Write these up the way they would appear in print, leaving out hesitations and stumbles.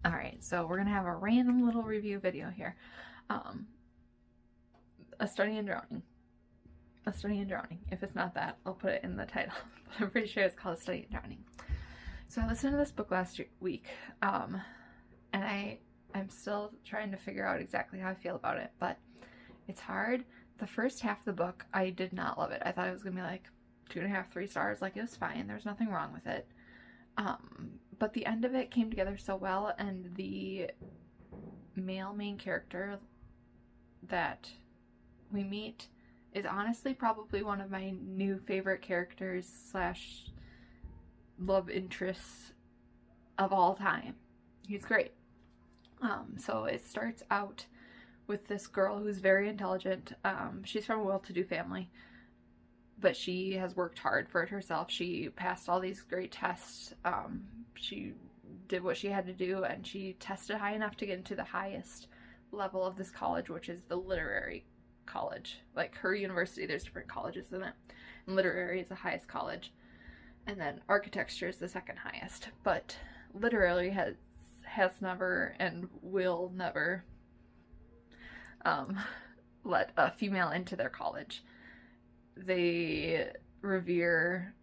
Alright, so we're gonna have a random little review video here. A Study in Drowning. A Study in Drowning. If it's not that, I'll put it in the title. But I'm pretty sure it's called A Study in Drowning. So I listened to this book last week, and I'm still trying to figure out exactly how I feel about it, but it's hard. The first half of the book, I did not love it. I thought it was gonna be like 2.5, 3 stars. Like, it was fine. There's nothing wrong with it. But the end of it came together so well, and the male main character that we meet is honestly probably one of my new favorite characters slash love interests of all time. He's great. So it starts out with this girl who's very intelligent. She's from a well-to-do family, but she has worked hard for it herself. She passed all these great tests. She did what she had to do, and she tested high enough to get into the highest level of this college, which is the literary college. Like, her university, there's different colleges in it, and literary is the highest college, and then architecture is the second highest. But literary has never and will never let a female into their college. They revere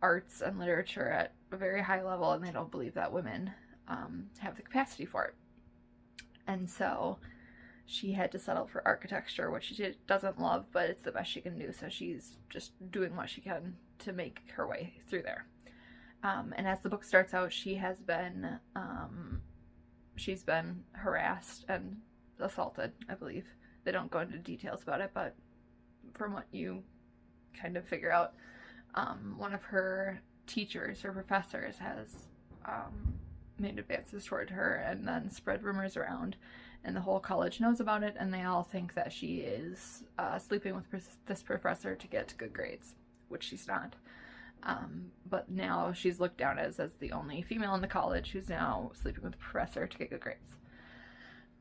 arts and literature at a very high level, and they don't believe that women have the capacity for it. And so she had to settle for architecture, which she doesn't love, but it's the best she can do, so she's just doing what she can to make her way through there. And as the book starts out, she's been harassed and assaulted, I believe. They don't go into details about it, but from what you kind of figure out, one of her teachers, her professors, has made advances toward her and then spread rumors around, and the whole college knows about it, and they all think that she is sleeping with this professor to get good grades, which she's not. But now she's looked down as the only female in the college who's now sleeping with the professor to get good grades.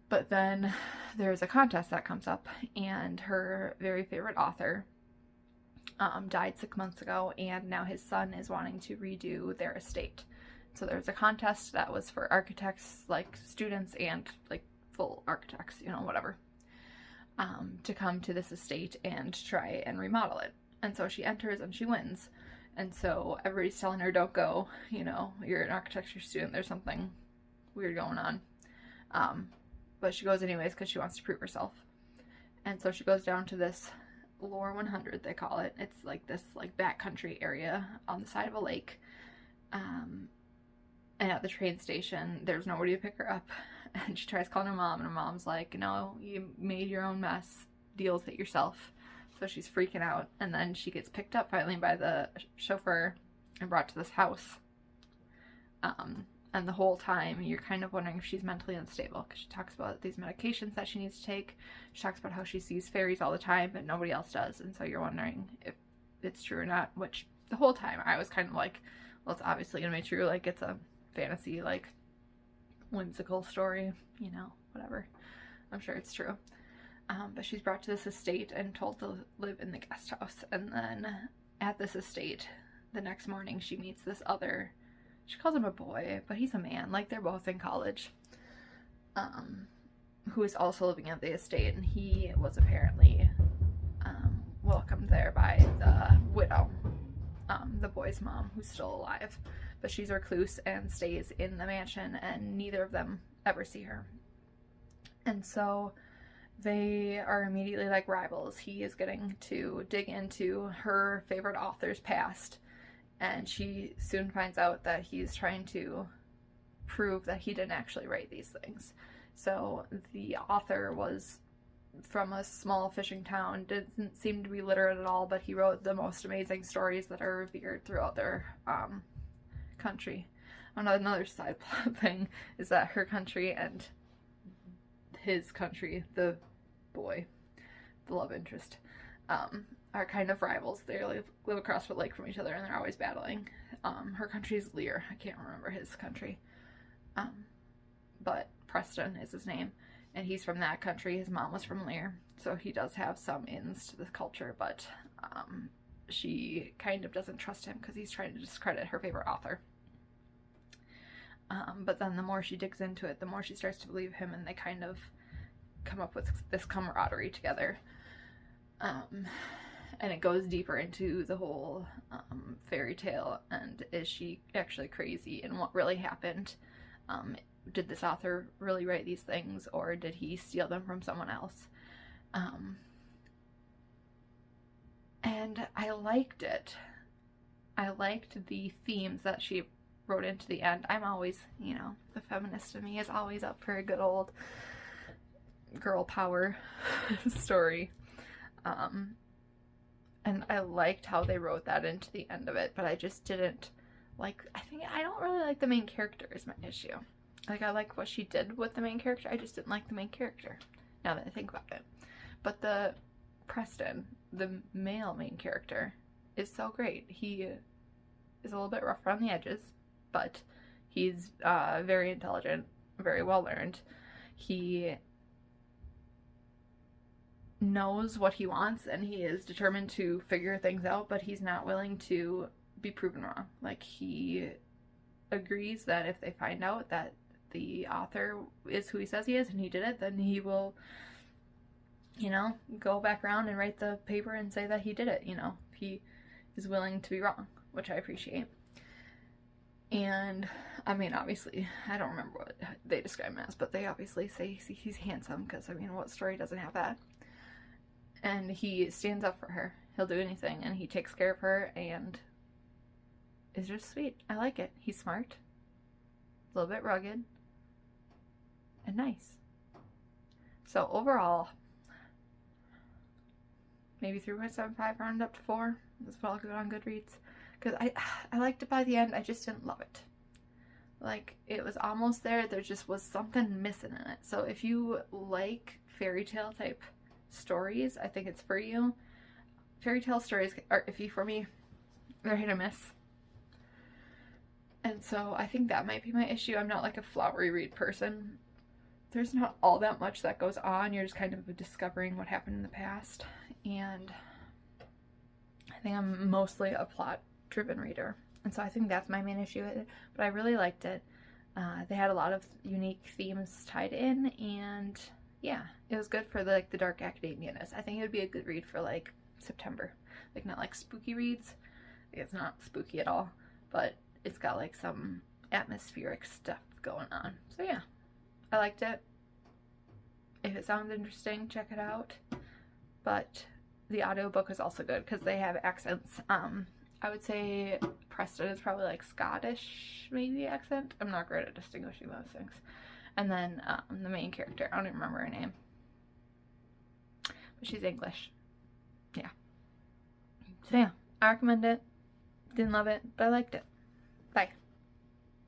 But then there's a contest that comes up, and her very favorite author died 6 months ago, and now his son is wanting to redo their estate. So there's a contest that was for architects, like students and like full architects, whatever, to come to this estate and try and remodel it. And so she enters and she wins. And so everybody's telling her, don't go, you're an architecture student, there's something weird going on. But she goes anyways because she wants to prove herself. And so she goes down to this Lore 100, they call it. It's like this backcountry area on the side of a lake. And at the train station, there's nobody to pick her up. And she tries calling her mom, and her mom's like, no, you made your own mess. Deal with it yourself. So she's freaking out. And then she gets picked up finally by the chauffeur and brought to this house. And the whole time, you're kind of wondering if she's mentally unstable, because she talks about these medications that she needs to take. She talks about how she sees fairies all the time, but nobody else does. And so you're wondering if it's true or not, which the whole time I was kind of like, well, it's obviously going to be true. Like, it's a fantasy, like, whimsical story, whatever. I'm sure it's true. But she's brought to this estate and told to live in the guest house. And then at this estate, the next morning, she meets this other... She calls him a boy, but he's a man. Like, they're both in college. Who is also living at the estate, and he was apparently welcomed there by the widow, the boy's mom, who's still alive. But she's a recluse and stays in the mansion, and neither of them ever see her. And so they are immediately like rivals. He is getting to dig into her favorite author's past, and she soon finds out that he's trying to prove that he didn't actually write these things. So the author was from a small fishing town, didn't seem to be literate at all, but he wrote the most amazing stories that are revered throughout their country. Another side plot thing is that her country and his country, the boy, the love interest, are kind of rivals. They live across the lake from each other, and they're always battling. Her country is Lear. I can't remember his country. But Preston is his name, and he's from that country. His mom was from Lear, so he does have some ins to the culture, but she kind of doesn't trust him because he's trying to discredit her favorite author. But then the more she digs into it, the more she starts to believe him, and they kind of come up with this camaraderie together. And it goes deeper into the whole fairy tale, and is she actually crazy, and what really happened. Did this author really write these things, or did he steal them from someone else? And I liked it. I liked the themes that she wrote into the end. I'm always, you know, the feminist in me is always up for a good old girl power story. And I liked how they wrote that into the end of it, but I just didn't like, I don't really like the main character is my issue. Like, I like what she did with the main character, I just didn't like the main character, now that I think about it. But the Preston, the male main character, is so great. He is a little bit rough around the edges, but he's very intelligent, very well learned. He knows what he wants, and he is determined to figure things out, but he's not willing to be proven wrong. Like, he agrees that if they find out that the author is who he says he is and he did it, then he will, you know, go back around and write the paper and say that he did it. You know, he is willing to be wrong, which I appreciate. And I mean, obviously, I don't remember what they describe him as, but they obviously say he's handsome, because I mean, what story doesn't have that? And he stands up for her. He'll do anything, and he takes care of her, and is just sweet. I like it. He's smart, a little bit rugged, and nice. So overall, maybe 3.75 rounded up to 4. That's what I'll give it on Goodreads. Because I liked it by the end, I just didn't love it. Like, it was almost there, there just was something missing in it. So if you like fairy tale type stories, I think it's for you. Fairy tale stories are iffy for me. They're hit or miss. And so I think that might be my issue. I'm not like a flowery read person. There's not all that much that goes on. You're just kind of discovering what happened in the past. And I think I'm mostly a plot-driven reader. And so I think that's my main issue with it. But I really liked it. They had a lot of unique themes tied in, and yeah, it was good for the dark academia-ness. I think it would be a good read for like September. Like, not like spooky reads. It's not spooky at all, but it's got like some atmospheric stuff going on. So yeah, I liked it. If it sounds interesting, check it out. But the audiobook is also good because they have accents. I would say Preston is probably like Scottish, maybe, accent. I'm not great at distinguishing those things. And then the main character, I don't even remember her name, but she's English. Yeah. So yeah, I recommend it. Didn't love it, but I liked it.